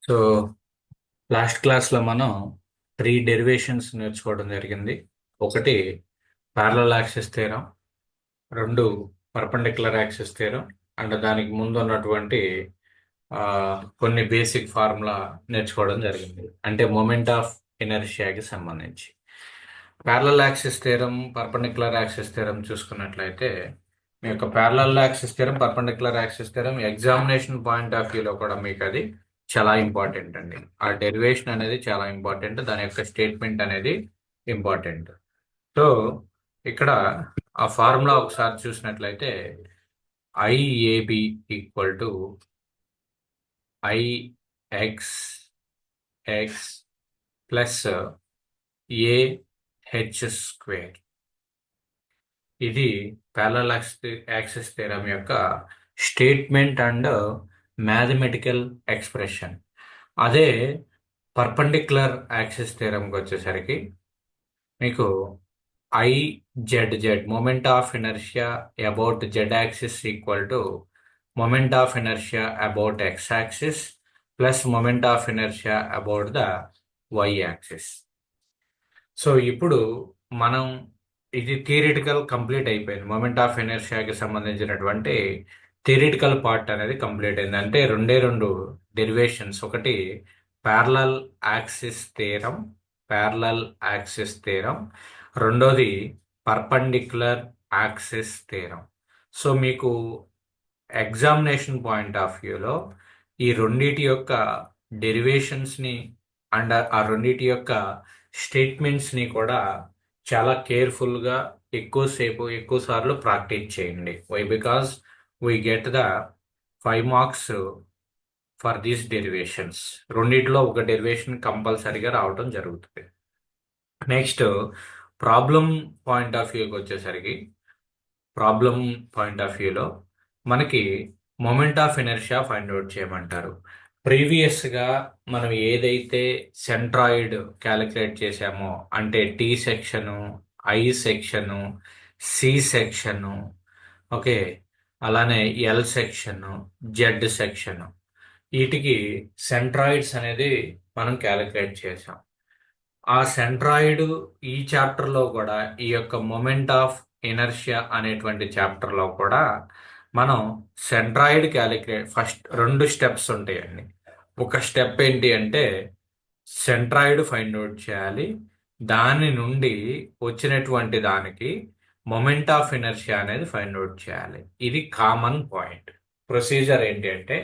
So last క్లాస్లో మనం 3 derivations నేర్చుకోవడం జరిగింది. ఒకటి ప్యారలల్ యాక్సిస్ థీరం, రెండు పర్పెండిక్యులర్ యాక్సిస్ థీరం, అండ్ దానికి ముందు ఉన్నటువంటి ఆ, కొన్ని బేసిక్ ఫార్ములా నేర్చుకోవడం జరిగింది. అంటే మొమెంట్ ఆఫ్ ఇనర్షియాకి సంబంధించి parallel axis theorem, perpendicular axis theorem చూసుకున్నట్లయితే మీ యొక్క parallel axis theorem, perpendicular axis theorem examination point of వ్యూలో కూడా మీకు అది చాలా ఇంపార్టెంట్ అండి. ఆ డెరివేషన్ అనేది చాలా ఇంపార్టెంట్, దాని యొక్క స్టేట్మెంట్ అనేది ఇంపార్టెంట్. సో ఇక్కడ ఆ ఫార్ములా ఒకసారి చూసినట్లయితే IAB equal to IX X plus AH square. ఇది ప్యారలల్ యాక్సిస్ థీరం యొక్క స్టేట్మెంట్ అండ్ మ్యాథమెటికల్ ఎక్స్ప్రెషన్. అదే పర్పెండిక్యులర్ యాక్సిస్ థీరంకి వచ్చేసరికి మీకు IZZ moment of inertia about z axis equal to moment of inertia about x axis plus moment of inertia about the y axis. So ఇప్పుడు మనం ఇది theoretical complete అయిపోయింది. Moment of ఇనర్షియాకి సంబంధించినటువంటి theoretical part అనేది complete అయింది. అంటే రెండు derivations, ఒకటి parallel axis theorem, parallel axis theorem, రెండోది పర్పెండిక్యులర్ యాక్సిస్ థీరం. సో మీకు ఎగ్జామినేషన్ పాయింట్ ఆఫ్ వ్యూలో ఈ రెండిటి యొక్క డెరివేషన్స్ని అండ్ ఆ రెండిటి యొక్క స్టేట్మెంట్స్ని కూడా చాలా కేర్ఫుల్గా ఎక్కువ సార్లు ప్రాక్టీస్ చేయండి. Why? Because we get the 5 marks for these derivations. రెండిట్లో ఒక డెరివేషన్ కంపల్సరీగా రావడం జరుగుతుంది. నెక్స్ట్ ప్రాబ్లం పాయింట్ ఆఫ్ వ్యూకి వచ్చేసరికి, ప్రాబ్లం పాయింట్ ఆఫ్ వ్యూలో మనకి moment of inertia find out చేయమంటారు. ప్రీవియస్గా మనం ఏదైతే సెంట్రాయిడ్ క్యాలిక్యులేట్ చేసామో, అంటే T section, I section, C section, okay, అలానే ఎల్ సెక్షను, జెడ్ సెక్షను, వీటికి సెంట్రాయిడ్స్ అనేది మనం క్యాలిక్యులేట్ చేసాం. ఆ సెంట్రాయిడ్ ఈ చాప్టర్లో కూడా, ఈ యొక్క మొమెంట్ ఆఫ్ ఇనర్షియా అనేటువంటి చాప్టర్లో కూడా మనం సెంట్రాయిడ్ క్యాలిక్యులేట్ ఫస్ట్ 2 స్టెప్స్ ఉంటాయండి. ఒక స్టెప్ ఏంటి అంటే సెంట్రాయిడ్ ఫైండ్ అవుట్ చేయాలి, దాని నుండి వచ్చినటువంటి దానికి మొమెంట్ ఆఫ్ ఇనర్షియా అనేది ఫైండ్ అవుట్ చేయాలి. ఇది కామన్ పాయింట్. ప్రొసీజర్ ఏంటి అంటే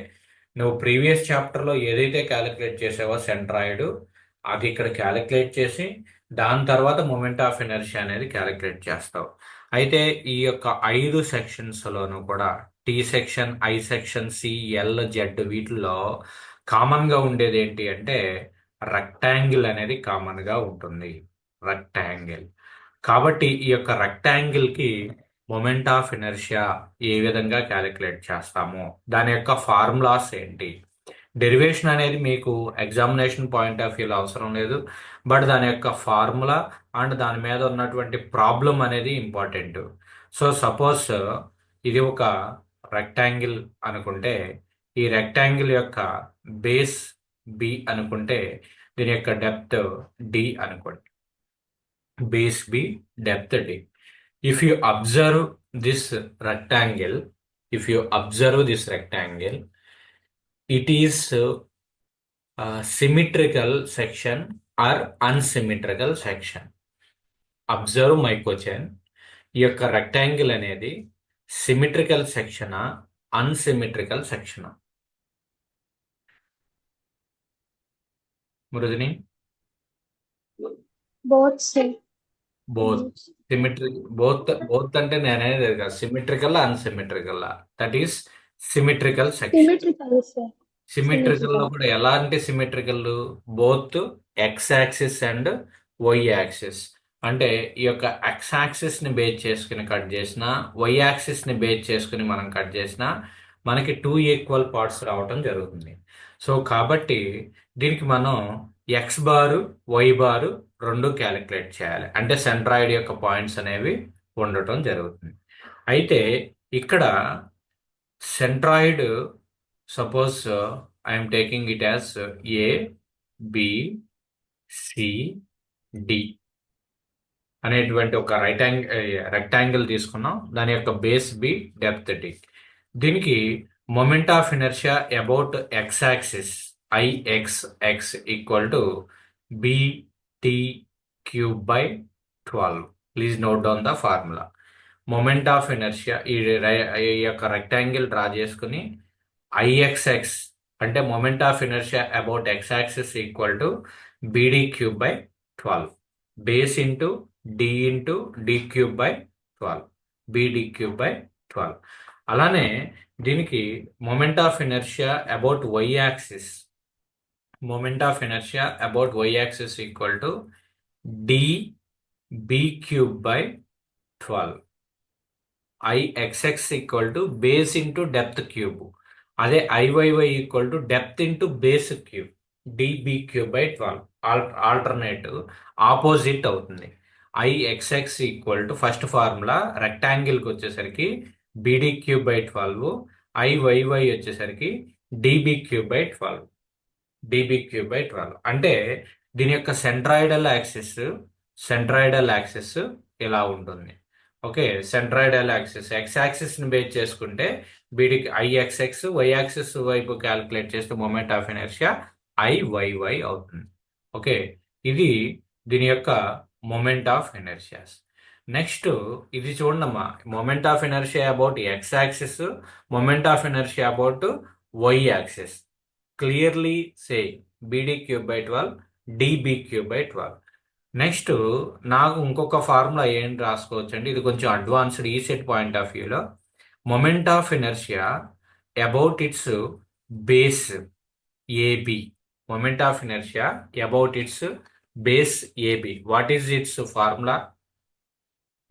నువ్వు ప్రీవియస్ చాప్టర్లో ఏదైతే క్యాలిక్యులేట్ చేసావో సెంట్రాయిడ్, అది ఇక్కడ క్యాలిక్యులేట్ చేసి దాని తర్వాత మొమెంట్ ఆఫ్ ఇనర్షియా అనేది క్యాలిక్యులేట్ చేస్తావు. అయితే ఈ యొక్క 5 సెక్షన్స్లోనూ కూడా T section, I section, C, L, Z వీటిల్లో కామన్గా ఉండేది ఏంటి అంటే రెక్టాంగిల్ అనేది కామన్గా ఉంటుంది. రెక్టాంగిల్. కాబట్టి ఈ యొక్క రెక్టాంగిల్కి మొమెంట్ ఆఫ్ ఇనర్షియా ఏ విధంగా క్యాలిక్యులేట్ చేస్తామో, దాని యొక్క ఫార్ములాస్ ఏంటి, డెరివేషన్ అనేది మీకు ఎగ్జామినేషన్ పాయింట్ ఆఫ్ వ్యూలో అవసరం లేదు, బట్ దాని యొక్క ఫార్ములా అండ్ దాని మీద ఉన్నటువంటి ప్రాబ్లం అనేది ఇంపార్టెంట్. సో సపోజ్ ఇది ఒక రెక్టాంగిల్ అనుకుంటే, ఈ రెక్టాంగిల్ యొక్క బేస్ బి అనుకుంటే, దీని యొక్క డెప్త్ డి అనుకోండి. Base B, depth D. If you observe this rectangle, if you observe this rectangle, it is symmetrical section or unsymmetrical section. Observe my question. ఈ యొక్క రెక్టాంగిల్ అనేది సిమెట్రికల్ సెక్షనా, unsymmetrical సెక్షనా? Mruduni? both say both. Symmetric. Both అంటే నేను అనేది కాదు, symmetrical unsymmetrical, that is symmetrical section. symmetrical sir symmetrical లో symmetrical కూడా ఎలాంటి symmetrical? Both X axis and Y axis. అంటే ఈ యొక్క ఎక్స్ యాక్సిస్ ని బేస్ చేసుకుని కట్ చేసిన, వై యాక్సిస్ ని బేస్ చేసుకుని మనం కట్ చేసిన, మనకి 2 ఈక్వల్ పార్ట్స్ రావటం జరుగుతుంది. సో కాబట్టి దీనికి మనం ఎక్స్ బారు, వై బారు రెండు క్యాలిక్యులేట్ చేయాలి. అంటే సెంట్రాయిడ్ యొక్క పాయింట్స్ అనేవి ఉండటం జరుగుతుంది. అయితే ఇక్కడ centroid suppose I'm taking it as A B C D అనేటువంటి ఒక రెక్టాంగిల్ తీసుకున్నాం. దాని యొక్క బేస్ బి, డెప్త్ డి. దీనికి moment of inertia about X axis IXX equal to BT cube by 12. Please note down the formula. Moment of inertia ఈ యొక్క rectangle draw చేసుకుని IXX అంటే moment of inertia about X axis equal to BD cube by 12. Base into D into D cube by 12, BD cube by 12. అలానే దీనికి moment of inertia about y axis, moment of inertia about y-axis equal to dB cube by 12. IXX equal to base into depth cube. అదే IYY equal to depth into base cube, dB cube by 12. Alternative opposite అవుతుంది. IXX equal to first formula రెక్టాంగిల్కి వచ్చేసరికి BD cube by 12, IYY వచ్చేసరికి dB cube by 12. dB cube by 12 అంటే దీని యొక్క centroidal axis ఇలా ఉంటుంది. Okay, centroidal axis X axis ని బేస్ చేసుకుంటే బీడీకి IXX, y యాక్సిస్ వైపు క్యాలిక్యులేట్ చేస్తే మొమెంట్ ఆఫ్ ఇనర్షియా IYY అవుతుంది. ఓకే, ఇది దీని యొక్క మొమెంట్ ఆఫ్ ఇనర్షియాస్. నెక్స్ట్ ఇది చూడమ్మా, moment of inertia about X axis, moment of inertia about y axis. Clearly say BD cube by 12, DB cube by 12. Next నాకు ఇంకొక formula ఏం రాసుకోవచ్చు అంటే ఇది కొంచెం అడ్వాన్స్డ్ ఈ సెట్ పాయింట్ ఆఫ్ వ్యూలో. Moment of inertia about its base AB, moment of inertia about its base AB. What is it's formula?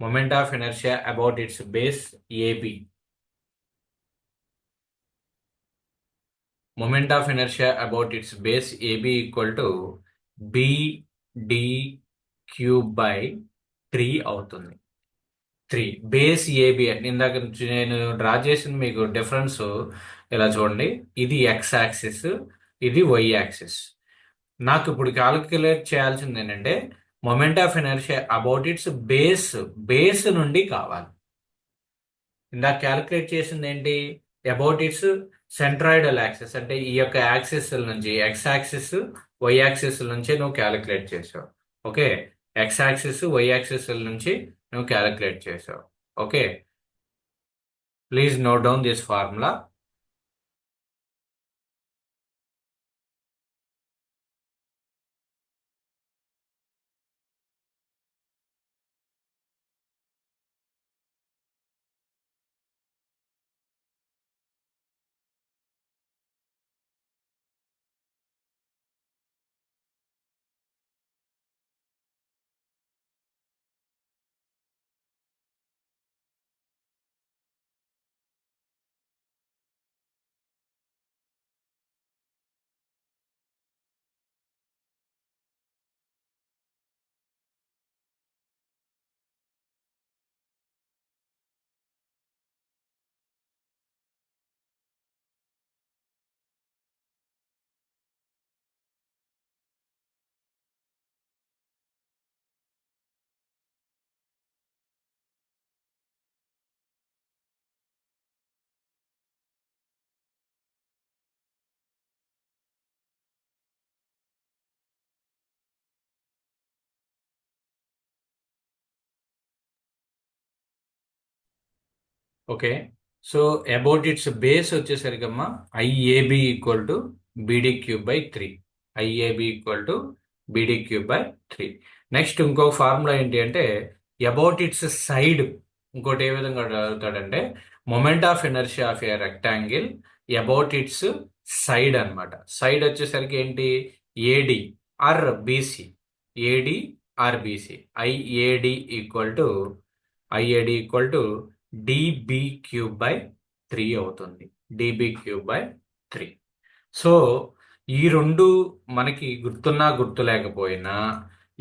Moment of inertia about its base AB. Moment of inertia about its base AB equal to BD cube by 3 అవుతుంది. 3 base AB. ఇందాక నేను draw చేసిన మీకు difference ఇలా చూడండి, ఇది X axis, ఇది y axis. నాకు ఇప్పుడు క్యాలిక్యులేట్ చేయాల్సింది ఏంటంటే moment of inertia about its base నుండి కావాలి. ఇందాక క్యాలిక్యులేట్ చేసింది ఏంటి? అబౌట్ ఇట్స్ సెంట్రాయిడల్ యాక్సిస్ అంటే ఈ యొక్క యాక్సిస్ నుంచి ఎక్స్ యాక్సిస్, y యాక్సిస్ నుంచి నువ్వు క్యాలిక్యులేట్ చేసావు. Okay, X axis, y axis నుంచి నువ్వు క్యాలిక్యులేట్ చేసావు. Okay, please note down this formula. Okay, so about its base వచ్చేసరికమ్మా IAB equal to BD cube by 3. IAB equal to BD cube by 3. Next ఇంకొక formula ఏంటి అంటే about its side. ఇంకోటి ఏ విధంగా అడుగుతాడంటే moment of inertia of a rectangle about its side అనమాట. Side వచ్చేసరికి ఏంటి? AD or BC. AD or BC. IAD equal to DB cube by 3 అవుతుంది. DB cube by 3. సో ఈ రెండు మనకి గుర్తున్నా గుర్తు లేకపోయినా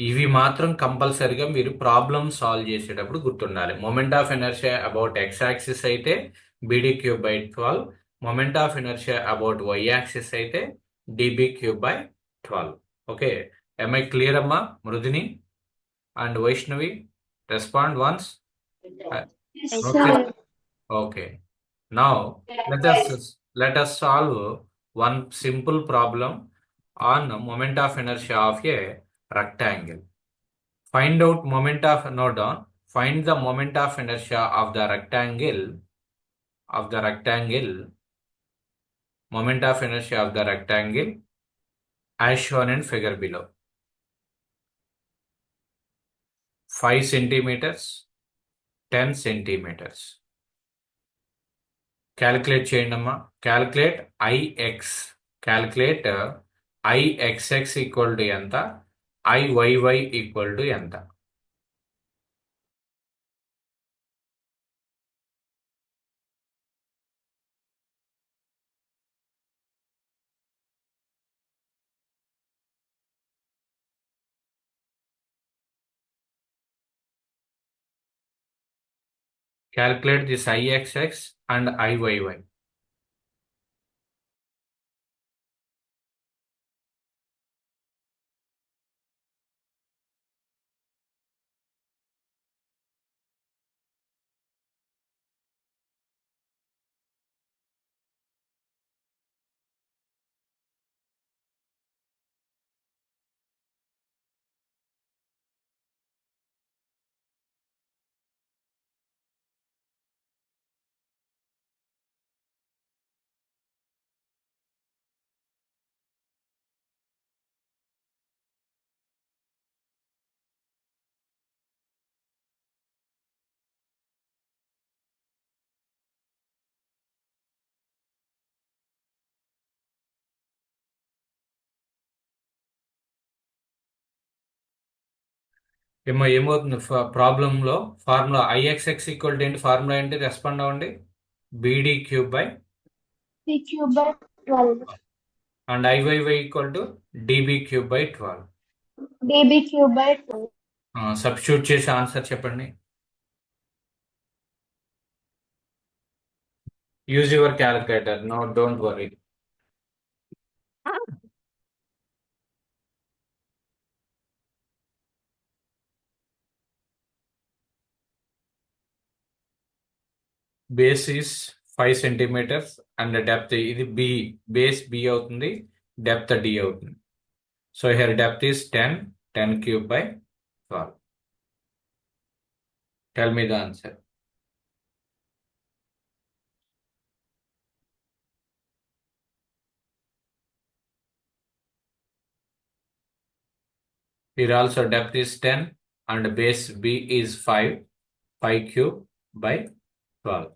ఇవి మాత్రం కంపల్సరిగా మీరు ప్రాబ్లమ్ సాల్వ్ చేసేటప్పుడు గుర్తుండాలి. Moment of inertia about X axis అయితే BD cube by 12, moment of inertia about y-axis అయితే dB³/12. Okay, am I clear, Amma? Mrudini and Vaishnavi, respond once. Yes, Okay. sir. Okay. Now let us solve one simple problem on moment of inertia of a rectangle. Find out moment of note down. Find the moment of inertia of the rectangle. Moment of inertia of the rectangle as shown in figure below. 5 centimeters, 10 centimeters. Calculate చేయండి అమ్మా. Calculate IX. Calculate IXX equal to ఎంత, IYY equal to ఎంత. Calculate this IXX and IYY. ఏమవుతుంది ప్రాబ్లంలో formula IXX equal to ఏంటి, formula ఏంటి, respond అవ్వండి. BD³ dB³/12. And IYY equal to dB³/12. dB³/12. Substitute చేసి ఆన్సర్ చెప్పండి. Use your calculator. No, don't worry. Base is 5 centimeters and depth ఇది B. Base B అవుతుంది, depth D అవుతుంది. So here depth is 10³/12. Tell me the answer. Here also depth is 10 and base B is 5. 5³/12.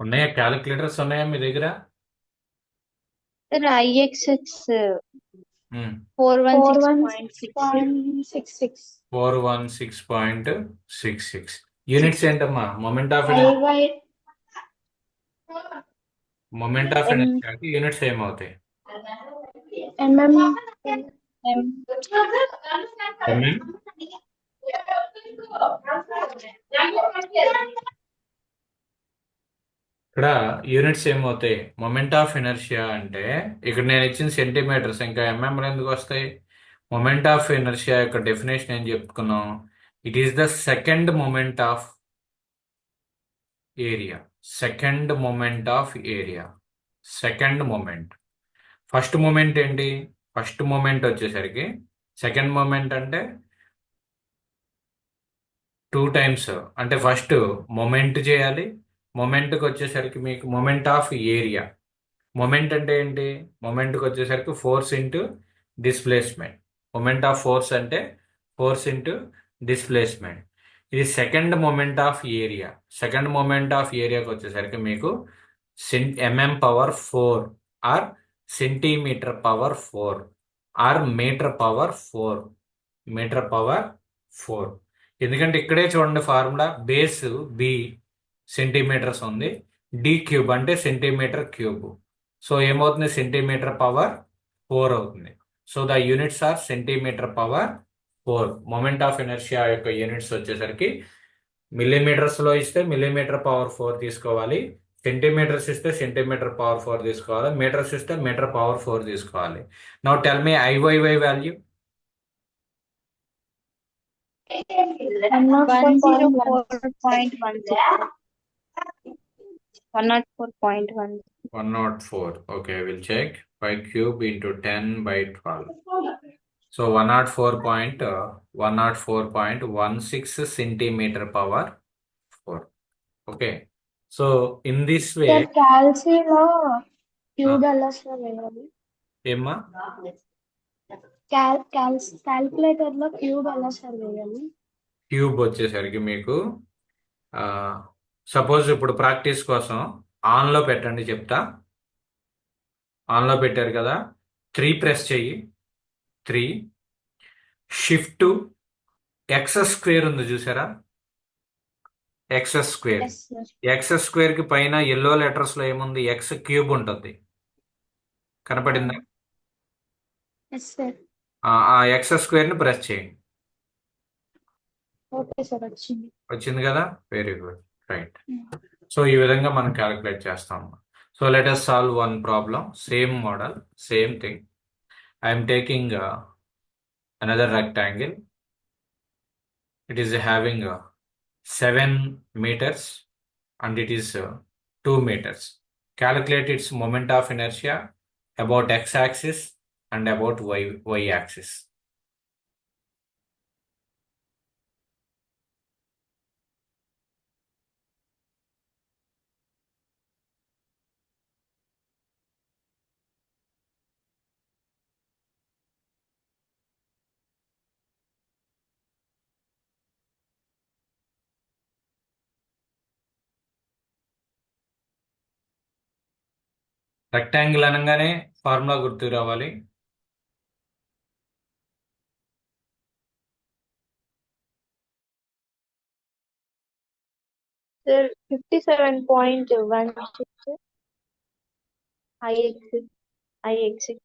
ఉన్నాయా calculators, ఉన్నాయా మీ దగ్గర? Sir, IXX 416.66. 416.66. Units ఏంటమ్మా? Moment of ఇనర్షియాకి units ఏమవుతాయి? mm. ఇక్కడ units ఏమవుతాయి? మొమెంట్ ఆఫ్ ఇనర్షియా అంటే ఇక్కడ నేను ఇచ్చిన సెంటీమీటర్స్, ఇంకా ఎంఎంలు ఎందుకు వస్తాయి? మొమెంట్ ఆఫ్ ఇనర్షియా యొక్క డెఫినేషన్ ఏం చెప్పుకున్నాం? It is the second moment of area. Second moment of area. Second moment. First moment ఏంటి? ఫస్ట్ మొమెంట్ వచ్చేసరికి, సెకండ్ మొమెంట్ అంటే 2 times. అంటే ఫస్ట్ మొమెంట్ చేయాలి. మొమెంట్కి వచ్చేసరికి మీకు మొమెంట్ ఆఫ్ ఏరియా. మొమెంట్ అంటే ఏంటి? మొమెంట్కి వచ్చేసరికి force into displacement. Moment of force అంటే ఫోర్స్ ఇంటూ డిస్ప్లేస్మెంట్. ఇది second moment of area. Second moment of ఏరియాకి వచ్చేసరికి మీకు mm⁴ are cm⁴ R meter power 4. ఎందుకంటే ఇక్కడే చూడండి ఫార్ములా, బేస్ బి సెంటీమీటర్స్ ఉంది, డి క్యూబ్ అంటే సెంటీమీటర్ క్యూబ్. సో ఏమవుతుంది, cm⁴ అవుతుంది. So the units are cm⁴. Moment of inertia యొక్క యూనిట్స్ వచ్చేసరికి మిల్లీమీటర్స్ లో ఇస్తే mm⁴ తీసుకోవాలి, సెంటీమీటర్స్ ఇస్తే cm⁴ తీసుకోవాలి, మీటర్స్ ఇస్తే మీటర్⁴ తీసుకోవాలి. Now tell me IYY value. 104.16. 104. Okay, I will check. Pi cube into 10/12. So 104.16 cm⁴. Okay. So in this way, sir క్యాల్సీలో క్యూబ్ ఎలా సార్ వేయాలి? ఏమ్మా క్యాల్కులేటర్ లో క్యూబ్ ఎలా సార్ వేయాలి? క్యూబ్ వచ్చేసరికి మీకు సపోజ్ ఇప్పుడు ప్రాక్టీస్ కోసం ఆన్లో పెట్టండి, చెప్తా. ఆన్లో పెట్టారు కదా, 3 ప్రెస్ చెయ్యి. 3 షిఫ్ట్ x² ఉంది చూసారా, x². Yes sir. x² కి పైన ఎల్లో లెటర్స్ లో ఏముంది, x³ ఉంటుంది, కనపడిందా? Yes sir. ఆ x² ని ప్రెస్ చేయండి. ఓకే సార్, వచ్చింది. వచ్చింది కదా, వెరీ గుడ్, రైట్. సో ఈ విధంగా మనం క్యాలిక్యులేట్ చేస్తాం. So let us solve one problem, same model, same thing. I'm taking another rectangle. It is having 7 meters and it is 2 meters. Calculate its moment of inertia about x-axis and about y-axis. Rectangle అనగానే formula గుర్తు రావాలి. Sir 57.16 IX.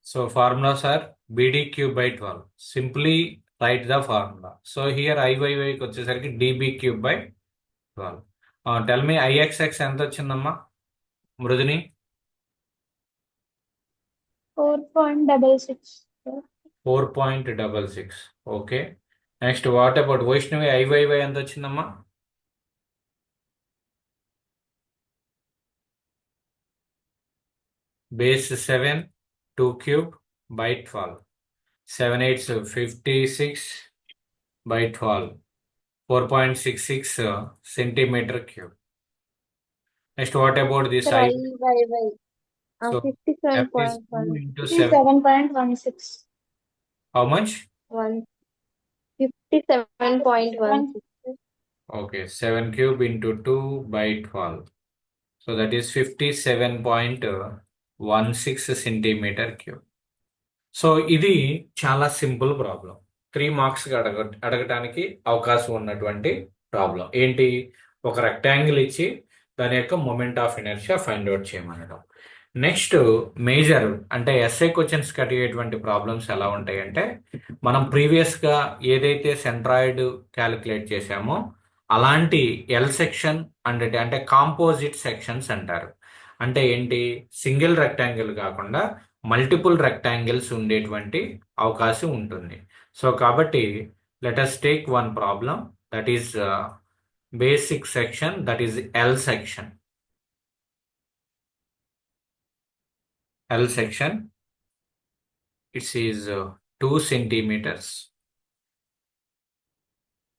So formulas are BD³/12. Simply write the formula. So here IYY కి వచ్చేసరికి DB³/12. Tell me IXX ఎంత వచ్చిందమ్మా మృదుని? 4.66 sir. 4.66. Okay. Next what about Vaishnavi? IYY ఎంత వచ్చిందమ్మా? Base 7, 2³/12. 7 8s 56/12. 4.66 cm³. Next, what about this sir I? IYY So F is 2 into 7. 57.16. How much? 57.16. Okay, 7³ into 2/12. So that is 57.16 cm³. So ఇది చాలా simple problem. 3 marks అడగటానికి అవకాశం ఉన్నటువంటి problem. ఏంటి, ఒక rectangle ఇచ్చి దాని యొక్క moment of inertia find out చేయమనడం. నెక్స్ట్ మేజర్ అంటే ఎస్ఏ క్వశ్చన్స్కి అడిగేటువంటి ప్రాబ్లమ్స్ ఎలా ఉంటాయంటే, మనం ప్రీవియస్గా ఏదైతే సెంట్రాయిడ్ క్యాలిక్యులేట్ చేసామో అలాంటి ఎల్ సెక్షన్ అంటే కాంపోజిట్ సెక్షన్స్ అంటారు. అంటే ఏంటి, సింగిల్ రెక్టాంగిల్ కాకుండా మల్టిపుల్ రెక్టాంగిల్స్ ఉండేటువంటి అవకాశం ఉంటుంది. సో కాబట్టి let us take one problem, that is basic section, that is L section. L section, it is 2 centimeters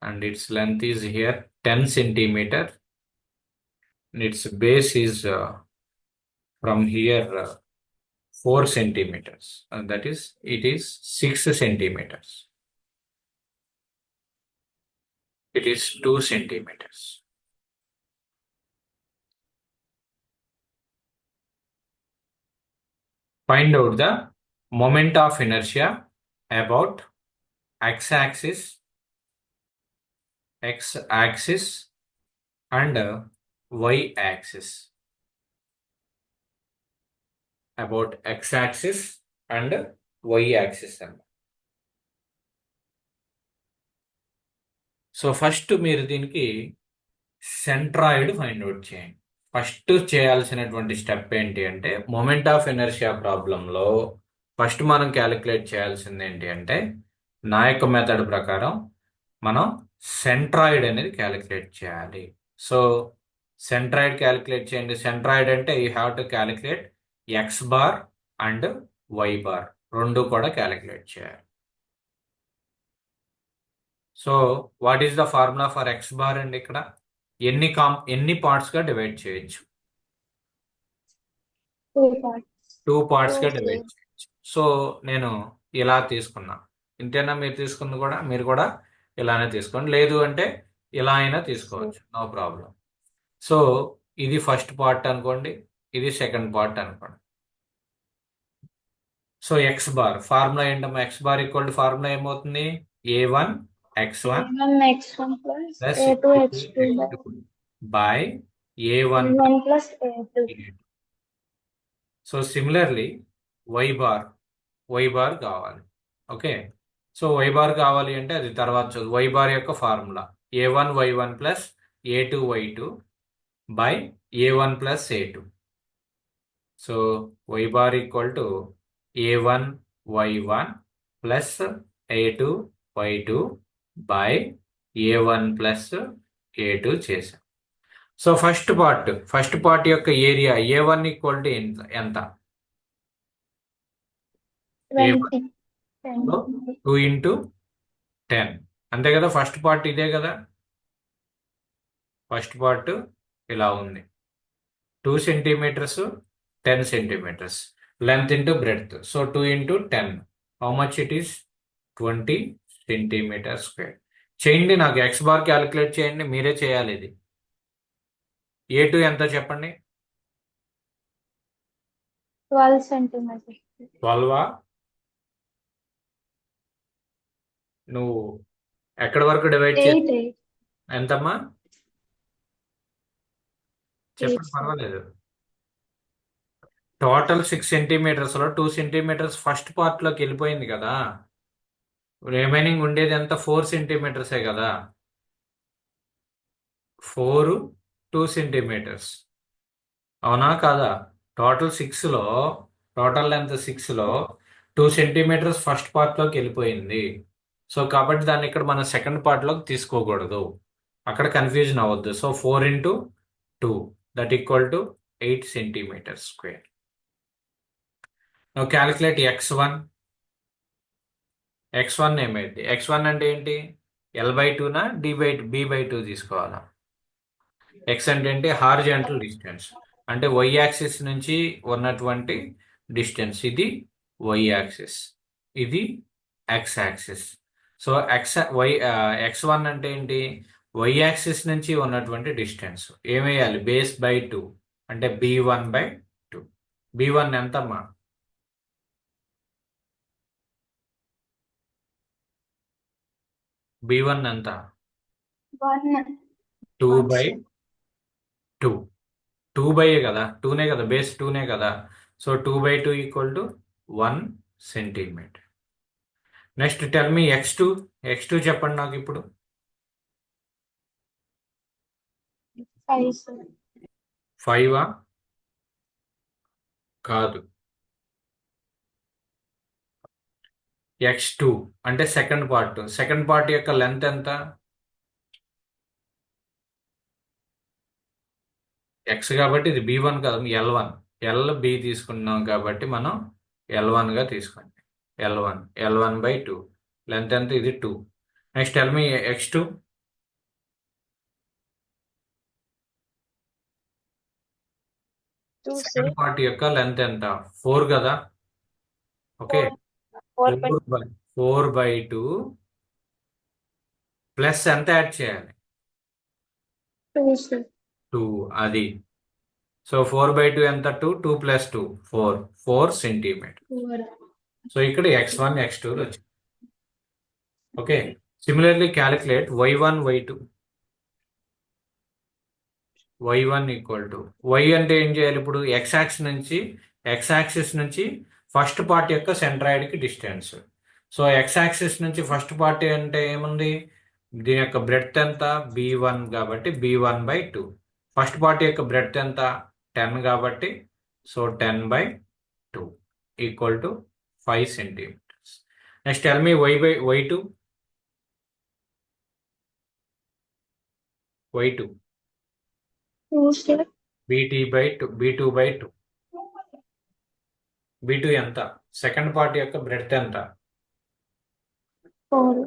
and its length is here 10 centimeter. Its base is from here 4 centimeters, and that is, it is 6 centimeters. It is 2 centimeters. Find out the moment of inertia about x-axis and y-axis. About x-axis and y-axis. So first మీరు దీనికి centroid find out చేయండి. First చేయాల్సినటువంటి step ఏంటి అంటే, moment of inertia ప్రాబ్లంలో first మనం calculate చేయాల్సింది ఏంటి అంటే, నా యొక్క మెథడ్ ప్రకారం మనం సెంట్రాయిడ్ అనేది క్యాలిక్యులేట్ చేయాలి. సో సెంట్రాయిడ్ క్యాలిక్యులేట్ చేయండి. సెంట్రాయిడ్ అంటే you have to calculate X bar and Y bar, రెండు కూడా క్యాలిక్యులేట్ చేయాలి. So what is the formula for X bar అండి? ఇక్కడ ఎన్ని పార్ట్స్ గా డివైడ్ చేయొచ్చు? 2 parts. 2 పార్ట్స్ గా Okay. డివైడ్ చేయొచ్చు. సో నేను ఇలా తీసుకున్నా. ఇంతేనా మీరు తీసుకుంది కూడా? మీరు కూడా ఇలానే తీసుకోండి, లేదు అంటే ఇలా అయినా తీసుకోవచ్చు, నో ప్రాబ్లం. సో ఇది ఫస్ట్ పార్ట్ అనుకోండి, ఇది సెకండ్ పార్ట్ అనుకోండి. సో ఎక్స్ బార్ ఫార్ములా ఏంటమ్మా? X bar equal to formula ఏమవుతుంది? A1 x1 A1 x1 plus plus A2 x2 by A1 A1 plus A2. So similarly y bar కావాలి. Okay, so y bar కావాలి అంటే అది తర్వాత చూద్దాం. y bar యొక్క formula A1 y1 plus A2 y2 by A1 plus A2. So y bar equal to A1 y1 plus A2 y2 by A1 plus A2 చేసాం. So first part యొక్క area A1 equal to ఎంత? 20. 2 into 10, అంతే కదా? First part ఇదే కదా. First part ఇలా ఉంది, 2 centimetres 10 centimetres length into breadth. So 2 into 10, how much it is? 20 centimetre square. చేయండి, నాకు ఎక్స్ బార్ క్యాలిక్యులేట్ చేయండి, మీరే చేయాలి ఇది. A2 ఎంత చెప్పండి? 12 centimeters. 12. నువ్వు ఎక్కడి వరకు డివైడ్ చేసి 8. ఎంతమ్మా చెప్పండి, 8. పర్వాలేదు. టోటల్ 6 సెంటీమీటర్స్ లో 2 సెంటీమీటర్స్ ఫస్ట్ పార్ట్ లోకి వెళ్ళిపోయింది కదా. రిమైనింగ్ ఉండేది ఎంత? 4 సెంటీమీటర్సే కదా. 4 2 సెంటీమీటర్స్, అవునా కాదా? టోటల్ లెంత్ 6 లో 2 సెంటీమీటర్స్ ఫస్ట్ పార్ట్ లోకి వెళ్ళిపోయింది. సో కాబట్టి దాన్ని ఇక్కడ మనం సెకండ్ పార్ట్ లోకి తీసుకోకూడదు, అక్కడ కన్ఫ్యూజన్ అవ్వద్దు. So 4 into 2 that equal to 8 centimetre square. నువ్వు క్యాలిక్యులేట్ x1 ఏమైంది? x1 అంటే ఏంటి? L/2 నా B/2 తీసుకోవాలా? x అంటే ఏంటి? హారిజాంటల్ డిస్టెన్స్, అంటే y యాక్సిస్ నుంచి ఉన్నటువంటి డిస్టెన్స్. ఇది y యాక్సిస్, ఇది x యాక్సిస్. సో x1 అంటే ఏంటి? y యాక్సిస్ నుంచి ఉన్నటువంటి డిస్టెన్స్. ఏమేయాలి? బేస్ బై 2 అంటే B1/2. B1 ఎంతమ్మా? B1 ఎంత? 1. 2/2. 2 కదా, 2నే కదా, బేస్ 2నే కదా. So 2/2 equal to 1 centimetre. Next tell me x2 చెప్పండి నాకు ఇప్పుడు. 5, sir. 5 కాదు, x2 అంటే సెకండ్ పార్ట్ యొక్క లెంత్ ఎంత? ఎక్స్ కాబట్టి ఇది B1 కాదు, L1. LB తీసుకున్నాం కాబట్టి మనం L1గా తీసుకోండి. L1/2. లెంత్ ఎంత? ఇది 2. Next tell me X2. Second part యొక్క లెంత్ ఎంత? 4 కదా. ఓకే, 4/2 ప్లస్ ఎంత యాడ్ చేయాలి? 2. అది సో 4/2 ఎంత? 2 + 2 4 సెంటీమీటర్. సో ఇక్కడ X1 X2 వచ్చింది. Okay, similarly calculate Y1 Y2. Y1 = Y అంటే ఏం చేయాలి ఇప్పుడు? X యాక్సిస్ నుంచి ఫస్ట్ పార్ట్ యొక్క సెంట్రాయిడ్కి డిస్టెన్స్. సో X యాక్సిస్ నుంచి ఫస్ట్ పార్ట్ అంటే ఏముంది? దీని యొక్క బ్రెడ్త్ ఎంత? B1 కాబట్టి B1/2. ఫస్ట్ పార్ట్ యొక్క బ్రెడ్త్ ఎంత? 10 కాబట్టి so 10/2 = 5 centimetres. Next tell me Y2. B2/2. B2 ఎంత? సెకండ్ పార్ట్ యొక్క బ్రెడ్త్ ఎంత? 4.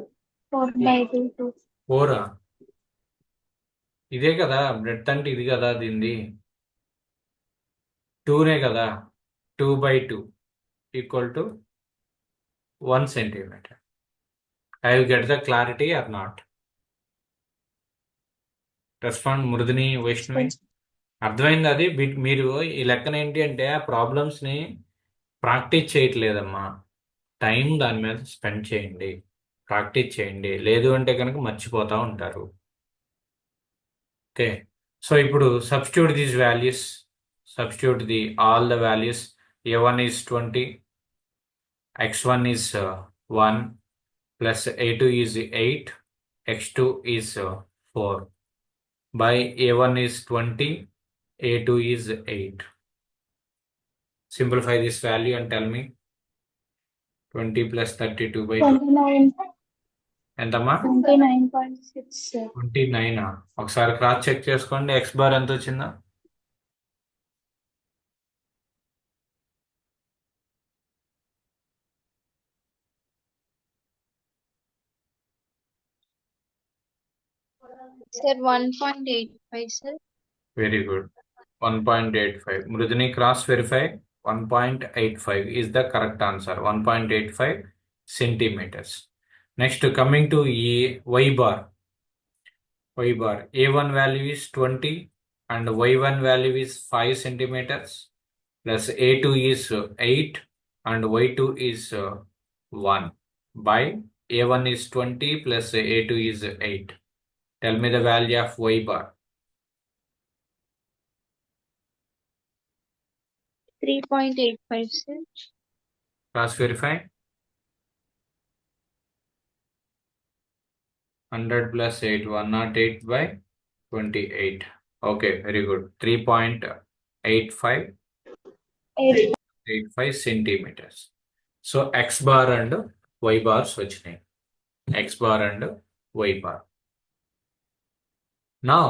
ఇదే కదా బ్రెడ్త్ అంటే, ఇది కదా దీనిది 2నే కదా. 2/2 = 1 centimetre. I will get the clarity or not? Respond Mruduni, Vaishnavi. అర్థమైంది అది. మీరు ఈ లెక్కన ఏంటి అంటే ఆ ప్రాబ్లమ్స్ని ప్రాక్టీస్ చేయట్లేదమ్మా. టైం దాని మీద స్పెండ్ చేయండి, ప్రాక్టీస్ చేయండి. లేదు అంటే కనుక మర్చిపోతూ ఉంటారు. ఓకే, సో ఇప్పుడు substitute these values. Substitute all the values. A1 is 20, X1 is 1, plus A2 is 8, X2 is 4. By A1 is 20, A2 is 8. Simplify this value and tell me. 20 + 32/2 ఎంతమ్మా? 29. ఒకసారి క్రాస్ చెక్ చేసుకోండి. X bar ఎంత వచ్చిందా? Sir, 1.85, sir. Very good. 1.85. Mrudini, cross verify. 1.85 is the correct answer. 1.85 centimeters. Next, coming to Y bar. A1 value is 20 and Y1 value is 5 centimeters, plus A2 is 8 and Y2 is 1. By A1 is 20 plus A2 is 8. Tell me the value of Y bar. 3.85, sir. Cross verify. 100 plus 8, 108/28. Okay, very good. 3.85 centimeters. So X bar and Y bars వచ్చినాయి. X bar and Y bar. Now,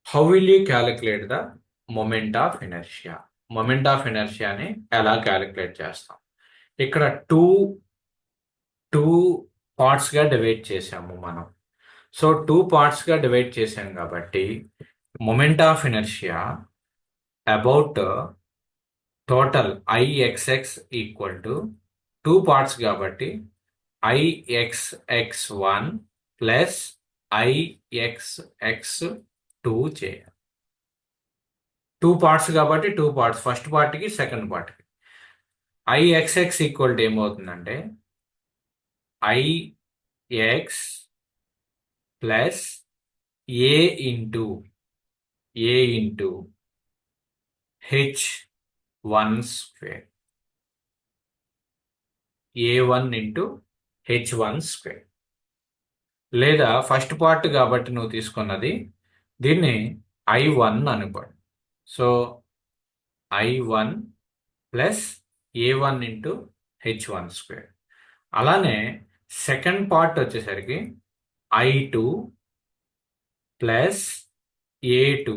how will you calculate the moment of inertia? Moment of inertia ని ఎలా calculate చేస్తాం? ఇక్కడ two పార్ట్స్గా divide చేసాము మనం. So 2 పార్ట్స్గా divide చేసాం కాబట్టి moment of inertia about total IXX = 2 parts కాబట్టి IXX1 ప్లస్ IXX2 చేయాలి. 2 పార్ట్స్ కాబట్టి 2 పార్ట్స్, ఫస్ట్ పార్ట్కి సెకండ్ పార్ట్కి. IXX = ఏమవుతుందంటే IX plus A into H1 square. A1 into H1 square. లేదా ఫస్ట్ పార్ట్ కాబట్టి నువ్వు తీసుకున్నది దీన్ని I1 అనుకోండి. So I1 plus A1 into H1 square. అలానే సెకండ్ పార్ట్ వచ్చేసరికి I2 ప్లస్ A2